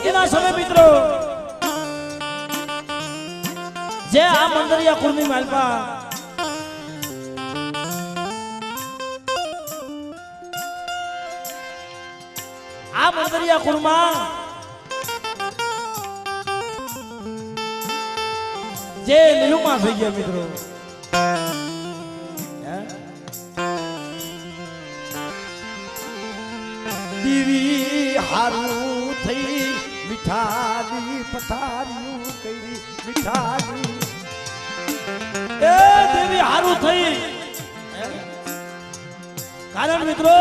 Dana સમય મિત્રો જે આ મંદરિયા કુળની માલપા આ મંદરિયા કુળમાં જે લીલુમાં થઈ ગયા મિત્રો દીવી હારું થઈ મીઠાની પથારીયું કરી મીઠાની એ દેવી હારું થઈ કારણ મિત્રો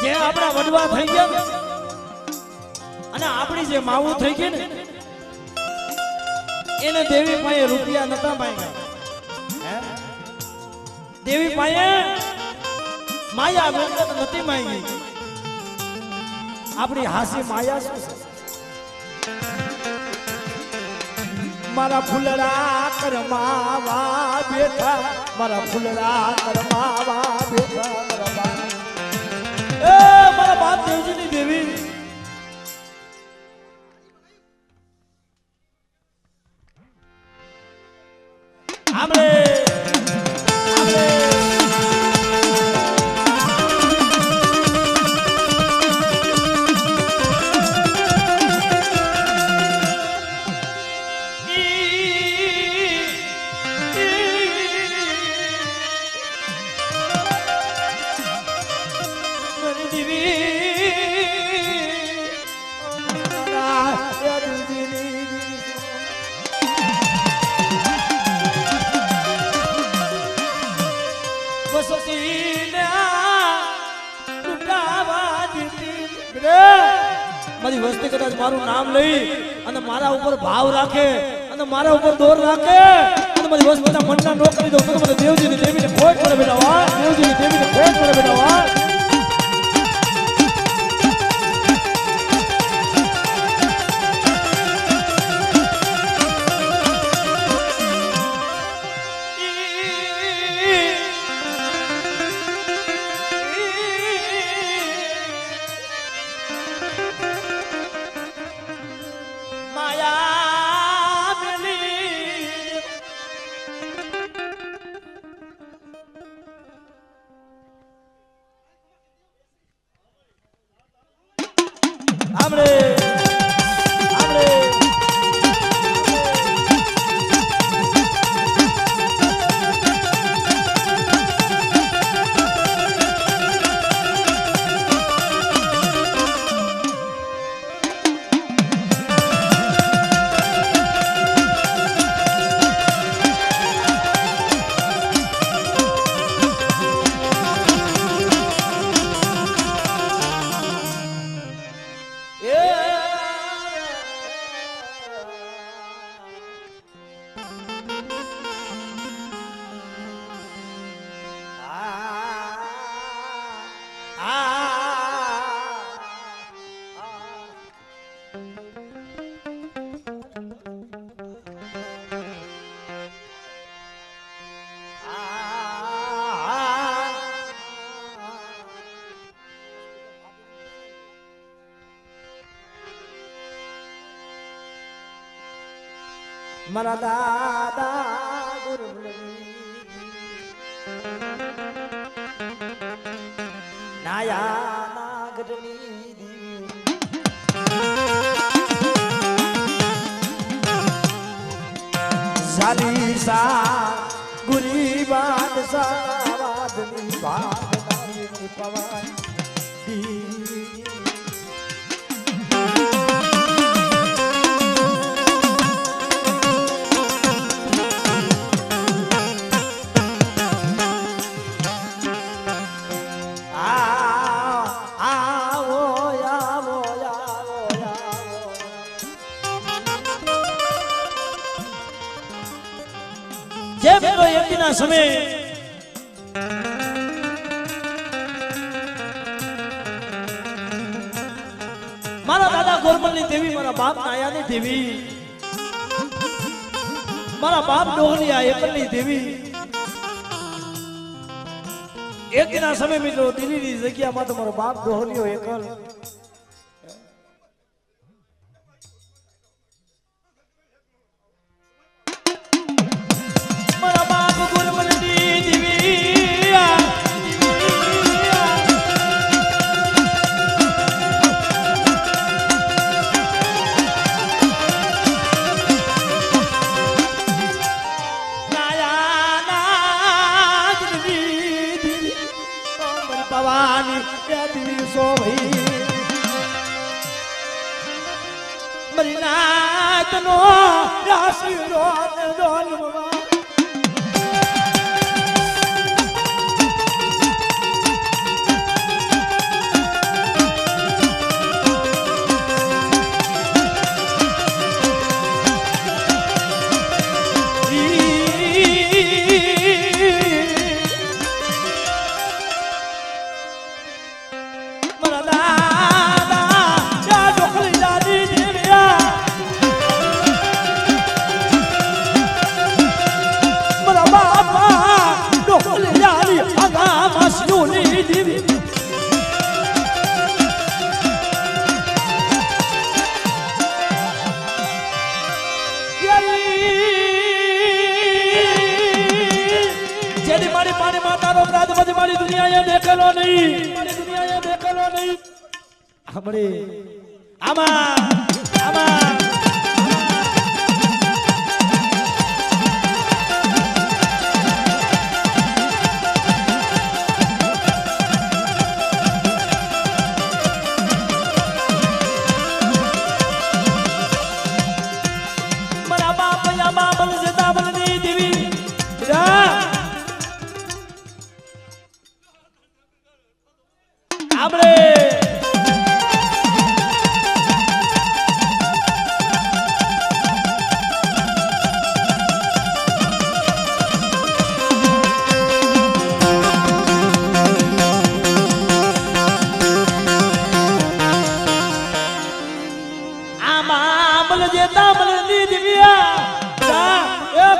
જે આપણા વડવા થઈ ગયા અને આપણી જે માવું થઈ ગઈ ને એને દેવી પાસે રૂપિયા નતા માંગ્યા દેવી પાસે માયા મહેનત નથી માંગી આપણી હાસી માયા શું છે મારા ફૂલડા કરમાવા બેઠા મારા ફૂલડા કરમાવા બેઠા મારા બાપ દેવજીની દેવી આપણે મારી વસ્તી કદાચ મારું નામ લઈ અને મારા ઉપર ભાવ રાખે અને મારા ઉપર દોર રાખે અને મારી વસ્તીના મનના નો કરી દઉં તો મને દેવજીની દેવીને ખોટ પડે બેટા વા દેવજીની દેવીને ખોટ પડે બેટા વા મારા દાદા નાયા નાગરની સાલીસા ગુરી બાદશાહ વાદની ભાગની પવન સમય મારા દાદા ગોરમલની દેવી મારા બાપ નાયાની દેવી મારા બાપ ડોહલિયા એકલની દેવી એક દિના સમય મિત્રો દિલ્હીની જગ્યામાં તમારો બાપ ડોહલિયો એકલ કરવાની એ દિવસો ભાઈ મારી નાતનો રાશિનો ડોલવા દુનિયા દેખેલો નહીં આપણે આમાં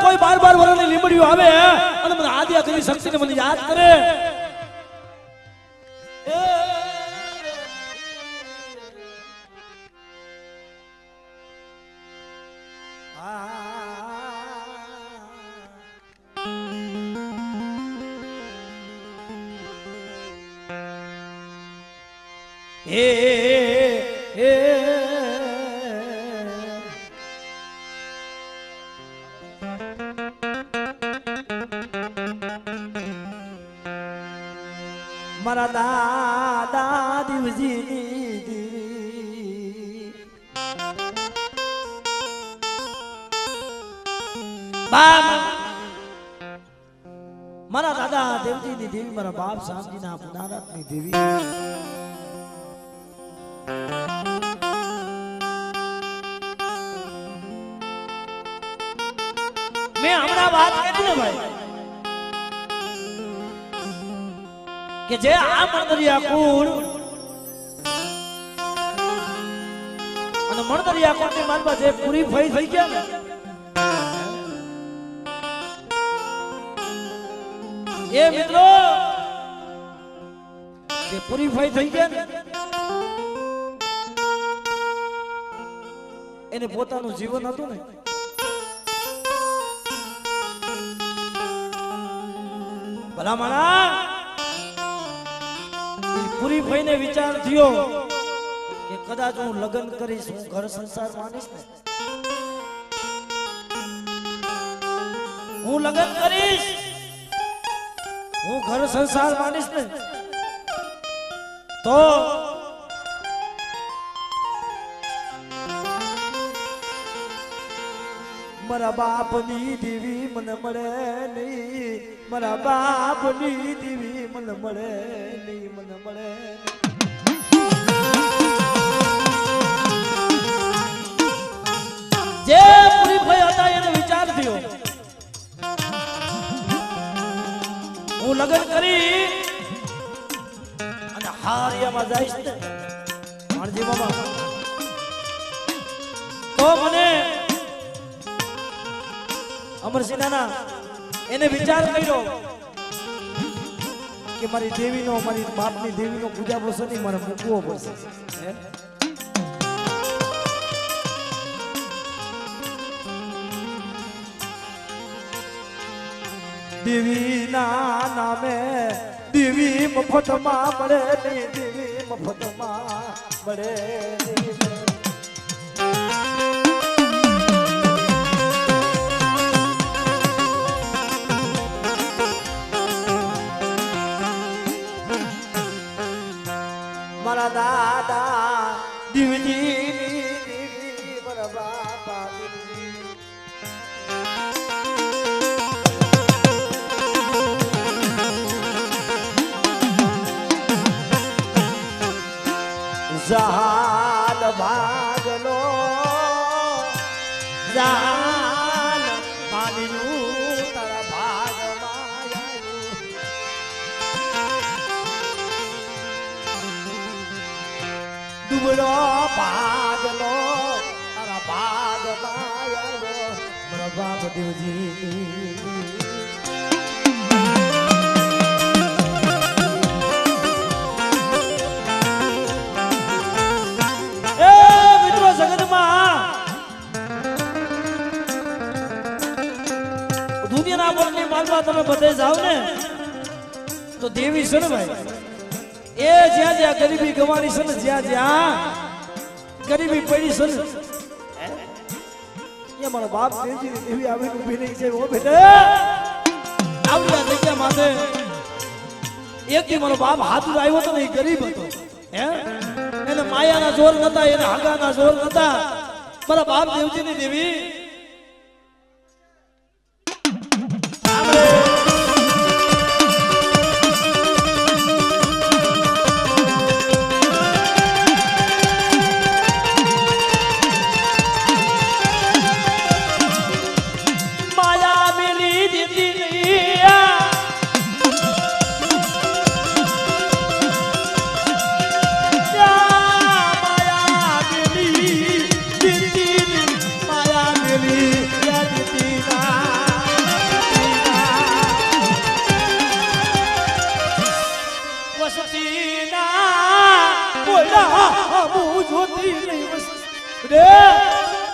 કોઈ બાર વરની લીમડીઓ આવે અને મને આદિ આખી શક્તિને મને યાદ કરે મારા દાદા દેવજી મારા દાદા દેવજી ની દેવી મારા બાપ સામજી ના પુનારત ની દેવી મેં હમણાં વાત કરી ને ભાઈ કે જે આ મણદરિયા કુળ અને મણદરિયા કુળ ની માનવા જે પૂરી થઈ ગયા ને એ મિત્રો જે પૂરી થઈ ગયા ને એને પોતાનું જીવન હતું ને ભલા માણા પૂરી થઈને વિચાર થયો કે કદાચ હું લગ્ન કરીશ હું ઘર સંસાર માનીશ ને હું લગ્ન કરીશ હું ઘર સંસાર માનીશ ને તો મારા બાપની દેવી મને મળે નહીં મારા બાપની દેવી મને મળે નહીં મને મળે જે પૂરી ભાઈ હતા એને વિચાર થયો હું લગ્ન કરી અને હારિયામાં જઈશ ને માણજી મામા તો મને અમરસિંહ નાના એને વિચાર કર્યો કે મારી દેવીનો મારી બાપની દેવીનો પૂજા પ્રસંગ મારે મૂકવો પડશે દેવીના નામે દેવી મફતમાં મળે નહીં દેવી મફતમાં મળે નહીં મારા દાદા દીવજી મારા બાપા દીવજી જાન ભાગલો જાન માનીનું તારા ભાગમાં દુબળો ભાગલો તારા ભાગમાં આવ્યો મારા બાપ દેવજી દુનિયાના બોલની માલમાં તમે બધે જાવ ને તો દેવી છે ને ભાઈ એ જ્યાં જ્યાં ગરીબી ગવાણી છે ને જ્યાં જ્યાં ગરીબી પડી છે ને એ મારો બાપ દેવજી દેવી આવીને ઊભી રહી છે ઓ બેટા આવડી જગ્યા માથે એક દી મારો બાપ હાથુર આવ્યો તો ને એ ગરીબ હતો હે એને માયાના જોર નતા એને હાગાના જોર નતા મારા બાપ દેવજીની દેવી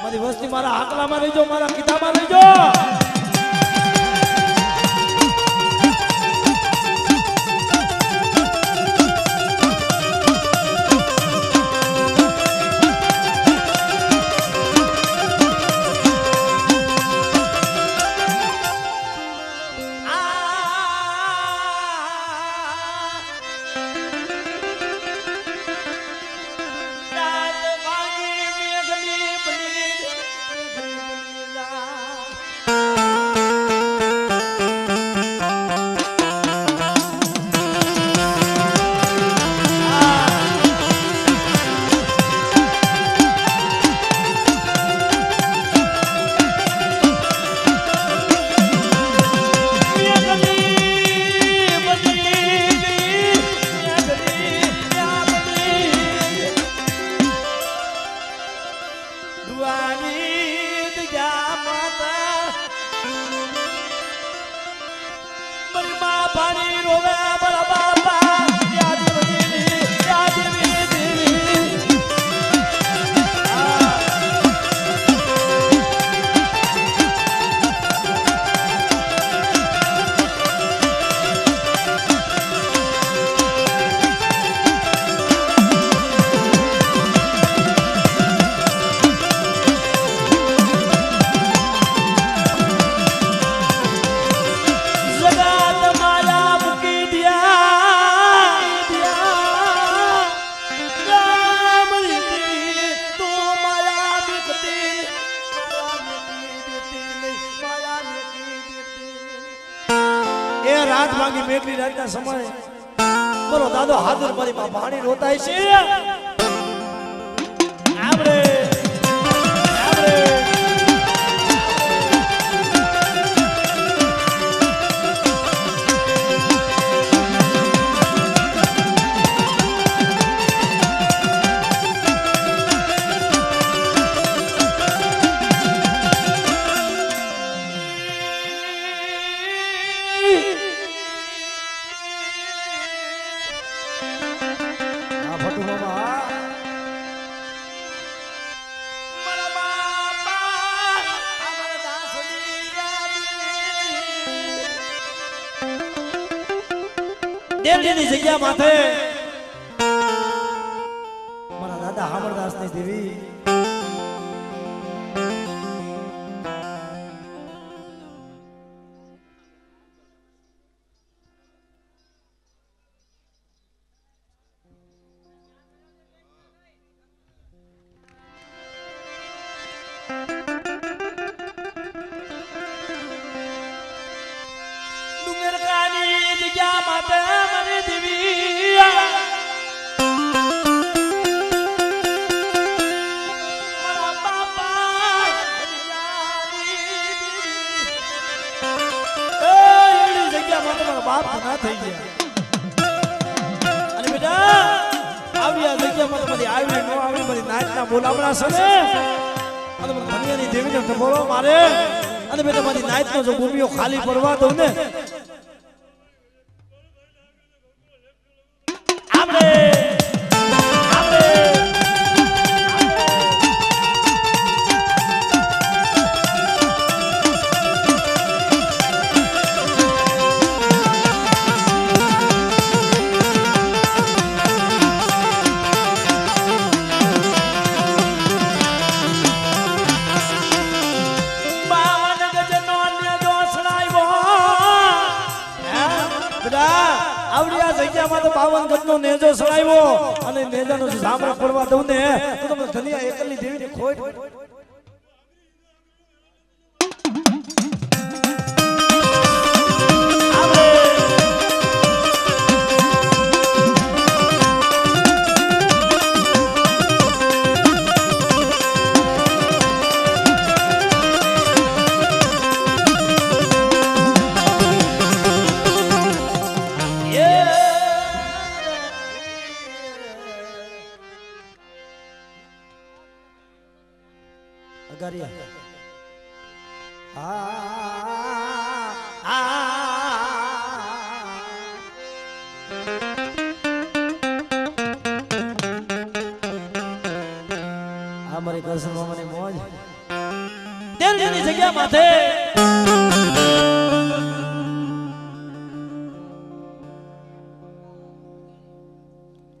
મારી વસ્તી મારા હાકલામાં રહેજો મારા કીધામાં રહેજો પાણી રોવે મારા બાપા યાદ રાત માંગી મેઘની રાતના સમયે બોલો દાદો હાજર મારી માં પાણી રોતાય છે આપણે દેવજીની જગ્યા માથે મારા દાદા હામરદાસની દેવી થઈ ગયા અને બેટા આવી આ જગ્યામાં તો બધી આવી ન આવી બધી નાચના બોલાવડા છે ને અને મને ધનિયાની દેવીને ટપોરો મારે અને બેટા બધી નાચનો જો ભૂમિઓ ખાલી પડવા દઉં ને આપણે તો 52 ગજનો નેજો સળાવ્યો અને નેજાનો સામરા પડવા દઉં ને તો તમે ધનિયા એકલી દેવીને ખોટ અમારી કસરમાં મને મોજ દેવજીની જગ્યા માથે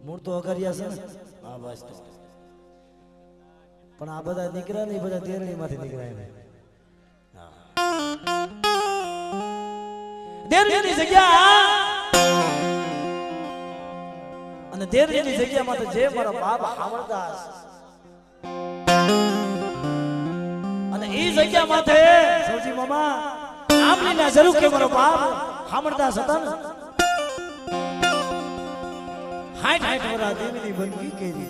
મૂળ તો અગરિયા છે ને હા બસ પણ આ બધા દીકરા ને બધા દેરણી માંથી નીકળ્યા દેરણીની જગ્યા અને દેરણીની જગ્યામાં તો જે મારા બાપ હામળદાસ અને ઈ જગ્યા માથે સૌજી મામા આમની ના જરૂર કે મારો બાપ હામળદાસ હતા ને 60 વર્ષ દેવીની બંદગી કરી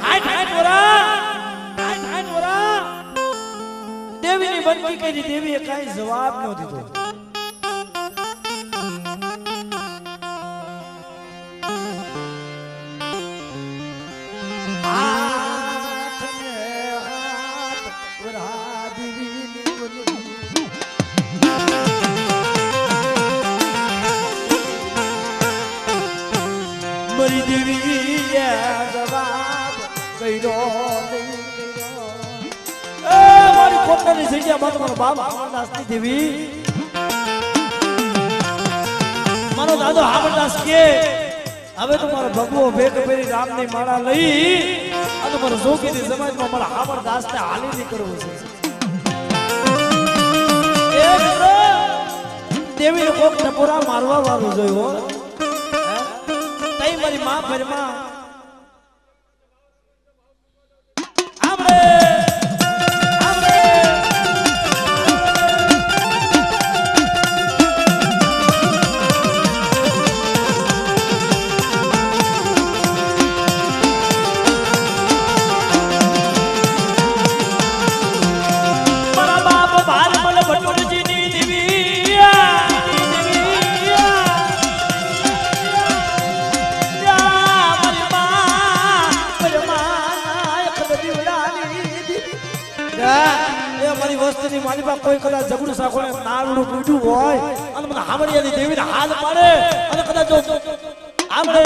60 વર્ષ દેવીની બંદગી કરી દેવીએ કાઈ જવાબ ન દીધો મરી દેવી જવાબ કર્યો મારી પોતાની જગ્યામાં તમારો બાપ હામળદાસ ની દેવી મારો દાદો હામળદાસ કે હવે તો મારો ભગવો ભેગ ફેરી રામની માળા લઈ અને મારો જોગીની સમાજમાં મારા હામળદાસ ને હાલી નીકળવું છે દેવી કોક ટપોરા મારવા વાળું જોયું તઈ મારી માં ફરમાં વસ્તુની મારી પાસે કોઈ કદાચ ઝઘડું સાખોને નાળું પીડ્યું હોય અને મને હામળિયાની દેવીને હાથ પાડે અને કદાચ જો આપણે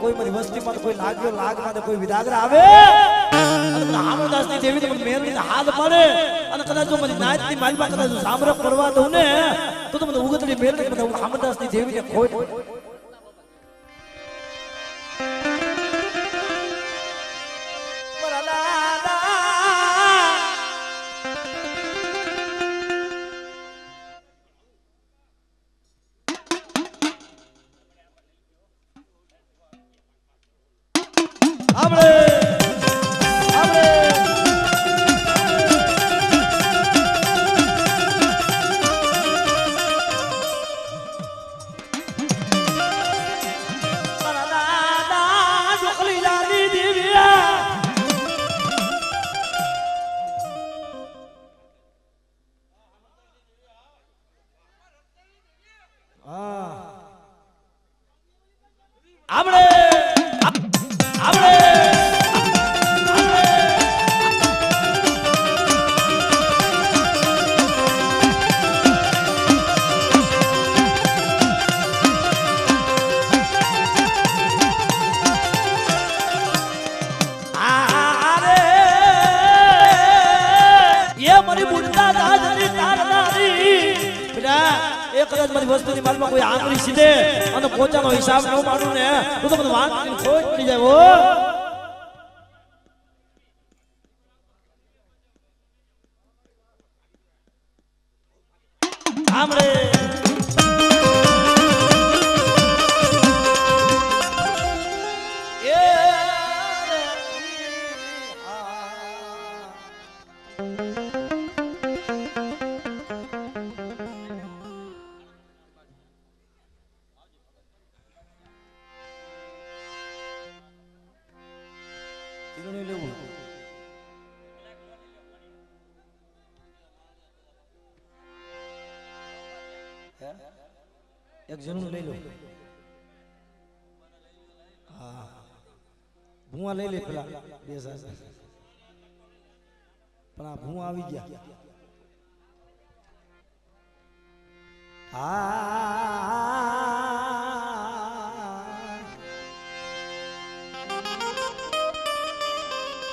કોઈ મારી વસ્તીમાં કોઈ લાગ્યો લાગમાં કોઈ વિદાગરા આવે અને હામળદાસ ની દેવી મને મેરવીને હાથ પાડે અને કદાચ જો મારી નાચની માલમાં કદાચ સામરક કરવા દઉં ને તો મને ઉગતડી મેરવીને હામળદાસ ની દેવીને ખોટ આપણે કદાચ મારી વસ્તુની માલમાં કોઈ આંગળી સીધે અને પોતાનો હિસાબ ન માનું ને તો મને વાત કરીને ખોટ પડી જાય હો આમરે એક જણું લઈ લો હા ભૂવા લઈ લે પેલા બે સાસા પણ આ ભૂવા આવી ગયા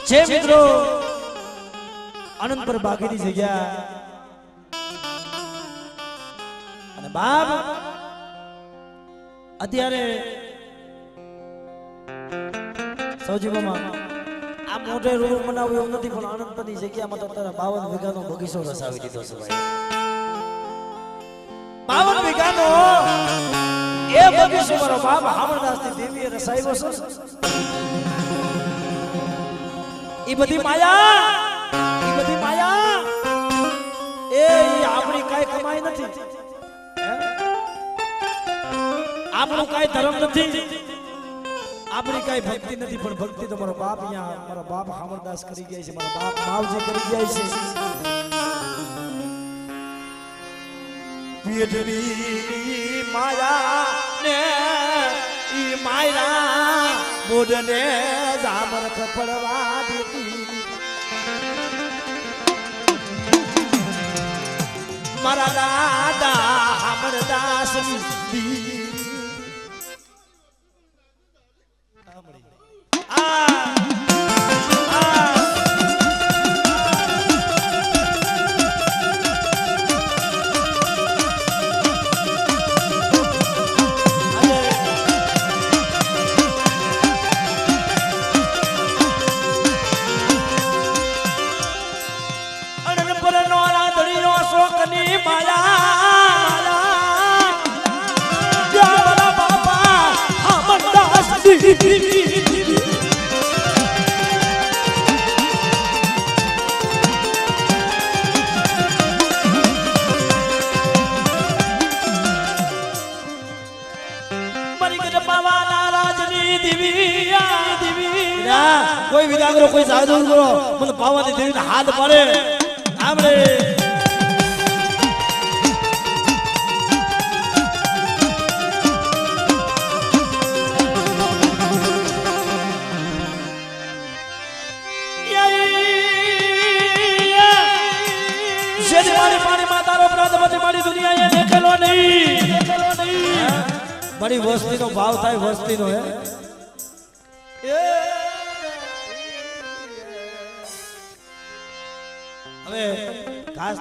છે મિત્રો અનંત પર બાકીની જગ્યા અને બાપ અત્યારે સૌજીમાં આ મોટે રૂમ બનાવ્યો એવું નથી પણ આનંદની જગ્યામાં તો અત્યારે 52 વીઘાનો બગીચો રસાવી દીધો છે ભાઈ 52 વીઘાનો એ બગીચો મારો બાપ હામરદાસની દેવીએ રસાવ્યો છે ઈ બધી માયા એ આપણી કાઈ કમાઈ નથી આપણું કાઈ ધર્મ નથી આપણી કાઈ ભક્તિ નથી પણ ભક્તિ તો મારો બાપ અહીંયા મારો બાપ હામરદાસ કરી ગયા છે મારો બાપ માવજી કરી ગયા છે પેટની માયા ને ઈ માયરા મોઢને જામર ખપડવા દેતી મારા દાદા હામરદાસ ની કોઈ વિદાગરો કોઈ સાધુ કરો મને પાવાની દેવીને હાથ પડે આમરે મારી વસ્તીનો ભાવ થાય વસ્તીનો હે હવે ખાસ